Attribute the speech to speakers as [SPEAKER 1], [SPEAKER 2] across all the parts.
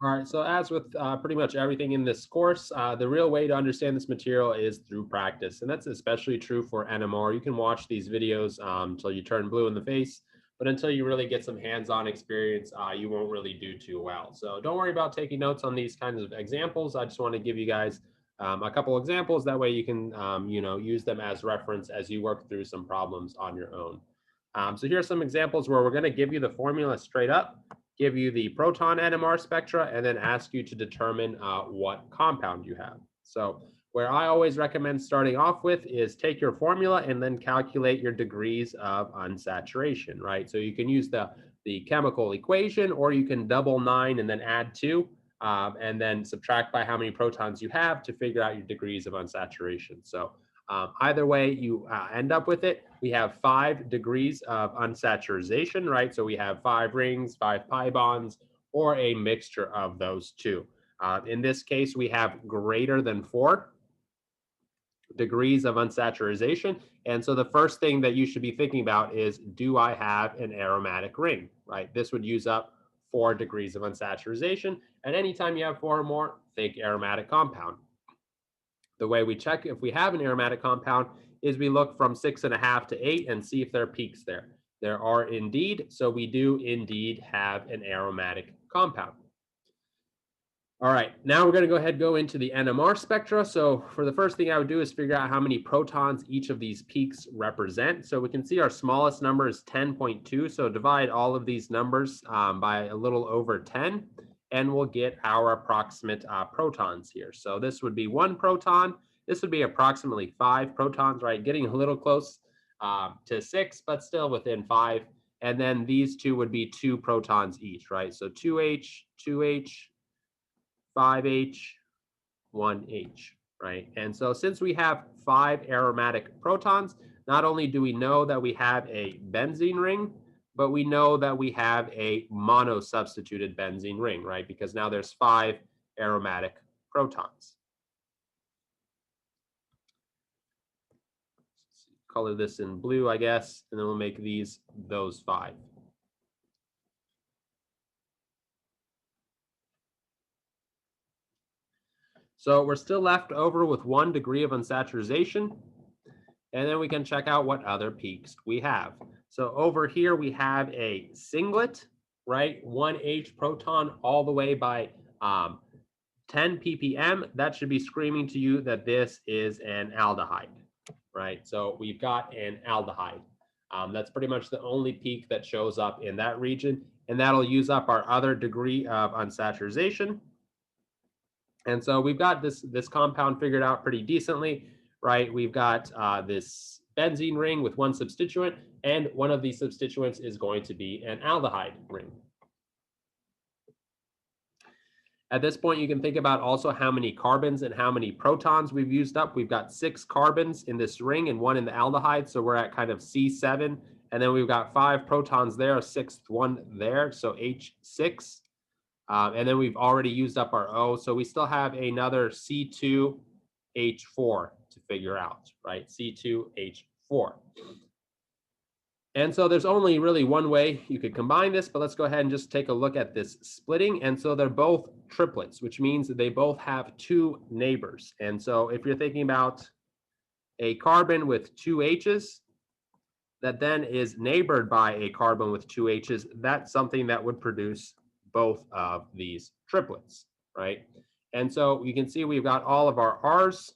[SPEAKER 1] All right, so as with pretty much everything in this course, the real way to understand this material is through practice. And that's especially true for NMR. You can watch these videos until you turn blue in the face, but until you really get some hands-on experience, you won't really do too well. So don't worry about taking notes on these kinds of examples. I just want to give you guys a couple examples. That way you can, use them as reference as you work through some problems on your own. So here are some examples where we're going to give you the formula straight up, give you the proton NMR spectra, and then ask you to determine what compound you have. So where I always recommend starting off with is take your formula and then calculate your degrees of unsaturation, right? So you can use the chemical equation, or you can double 9 and then add 2, and then subtract by how many protons you have to figure out your degrees of unsaturation. So either way you end up with it, we have 5 degrees of unsaturation, right? So we have 5 rings, 5 pi bonds, or a mixture of those two. In this case, we have greater than 4 degrees of unsaturation. And so the first thing that you should be thinking about is, do I have an aromatic ring, right? This would use up 4 degrees of unsaturation. And anytime you have 4 or more, think aromatic compound. The way we check if we have an aromatic compound is we look from 6.5 to 8 and see if there are peaks there. There are indeed, so we do indeed have an aromatic compound. All right, now we're going to go ahead and go into the NMR spectra. So for the first thing I would do is figure out how many protons each of these peaks represent. So we can see our smallest number is 10.2. So divide all of these numbers by a little over 10, and we'll get our approximate protons here. So this would be 1 proton. This would be approximately 5 protons, right? Getting a little close to 6, but still within 5. And then these two would be 2 protons each, right? So 2H, 2H, 5H, 1H, right? And so since we have 5 aromatic protons, not only do we know that we have a benzene ring, but we know that we have a monosubstituted benzene ring, right? Because now there's 5 aromatic protons. Color this in blue, I guess, and then we'll make these those 5. So we're still left over with 1 degree of unsaturation, and then we can check out what other peaks we have. So over here we have a singlet, right? 1H proton all the way by 10 ppm. That should be screaming to you that this is an aldehyde, right? So we've got an aldehyde. That's pretty much the only peak that shows up in that region, and that'll use up our other degree of unsaturation. And so we've got this compound figured out pretty decently, right? We've got this benzene ring with 1 substituent, and one of these substituents is going to be an aldehyde ring. At this point, you can think about also how many carbons and how many protons we've used up. We've got 6 carbons in this ring and 1 in the aldehyde, so we're at kind of C7. And then we've got 5 protons there, a 6th one there, so H6. And then we've already used up our O, so we still have another C2H4 to figure out, right? C2H4. And so there's only really one way you could combine this, but let's go ahead and just take a look at this splitting. And so they're both triplets, which means that they both have 2 neighbors. And so if you're thinking about a carbon with 2 H's that then is neighbored by a carbon with 2 H's, that's something that would produce both of these triplets, right? And so you can see we've got all of our R's.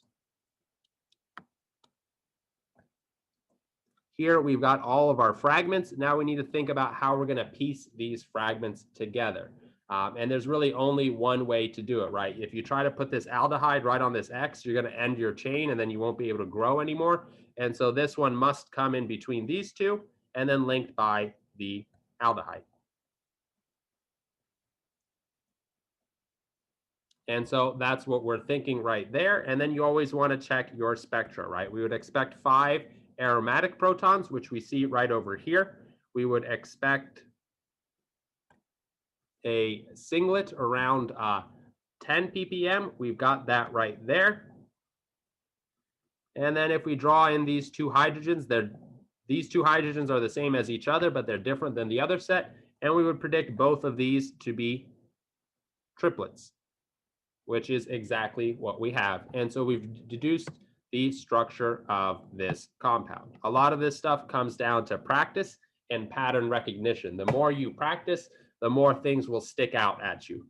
[SPEAKER 1] Here we've got all of our fragments. Now we need to think about how we're going to piece these fragments together. And there's really only one way to do it, right? If you try to put this aldehyde right on this X, you're going to end your chain and then you won't be able to grow anymore. And so this one must come in between these two and then linked by the aldehyde. And so that's what we're thinking right there. And then you always want to check your spectra, right? We would expect 5 aromatic protons, which we see right over here. We would expect a singlet around 10 ppm. We've got that right there. And then if we draw in these 2 hydrogens, these 2 hydrogens are the same as each other, but they're different than the other set. And we would predict both of these to be triplets, which is exactly what we have. And so we've deduced the structure of this compound. A lot of this stuff comes down to practice and pattern recognition. The more you practice, the more things will stick out at you.